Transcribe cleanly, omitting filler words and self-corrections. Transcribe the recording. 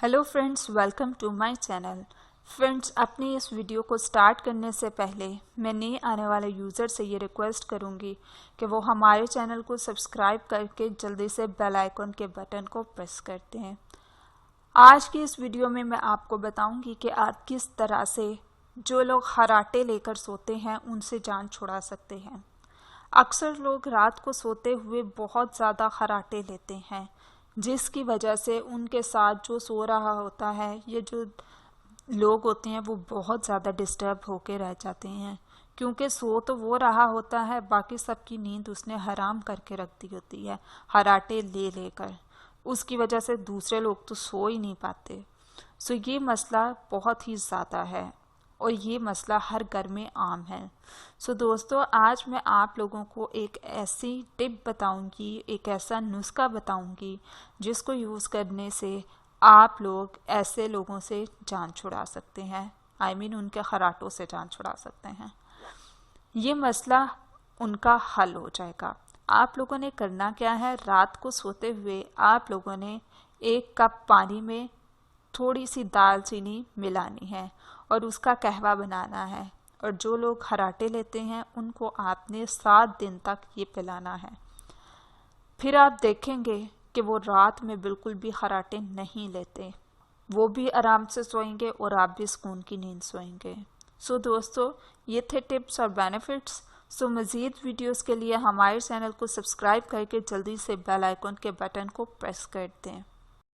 Hello friends, welcome to my channel. Friends, अपनी इस video को स्टार्ट करने से पहले मैं नए आने वाले यूज़र से ये रिक्वेस्ट करूंगी कि वो हमारे चैनल को सब्सक्राइब करके जल्दी से बेल आइकन के बटन को प्रेस करते हैं। आज की इस वीडियो में मैं आपको बताऊंगी कि आप किस तरह से जो लोग खर्राटे लेकर सोते हैं उनसे जान छुड़ा सकते हैं। अक्सर लोग रात को सोते हुए बहुत ज़्यादा खर्राटे लेते हैं, जिसकी वजह से उनके साथ जो सो रहा होता है ये जो लोग होते हैं वो बहुत ज़्यादा डिस्टर्ब होके रह जाते हैं, क्योंकि सो तो वो रहा होता है, बाकी सबकी नींद उसने हराम करके रख दी होती है खर्राटे ले लेकर। उसकी वजह से दूसरे लोग तो सो ही नहीं पाते। सो ये मसला बहुत ही ज़्यादा है और ये मसला हर घर में आम है। सो दोस्तों, आज मैं आप लोगों को एक ऐसी टिप बताऊंगी, एक ऐसा नुस्खा बताऊंगी जिसको यूज़ करने से आप लोग ऐसे लोगों से जान छुड़ा सकते हैं। उनके खर्राटों से जान छुड़ा सकते हैं। ये मसला उनका हल हो जाएगा। आप लोगों ने करना क्या है, रात को सोते हुए आप लोगों ने 1 कप पानी में थोड़ी सी दालचीनी मिलानी है और उसका कहवा बनाना है। और जो लोग खर्राटे लेते हैं उनको आपने 7 दिन तक ये पिलाना है। फिर आप देखेंगे कि वो रात में बिल्कुल भी खर्राटे नहीं लेते, वो भी आराम से सोएंगे और आप भी सुकून की नींद सोएंगे। सो दोस्तों, ये थे टिप्स और बेनिफिट्स। सो मज़ीद वीडियोस के लिए हमारे चैनल को सब्सक्राइब करके जल्दी से बेल आइकन के बटन को प्रेस कर दें।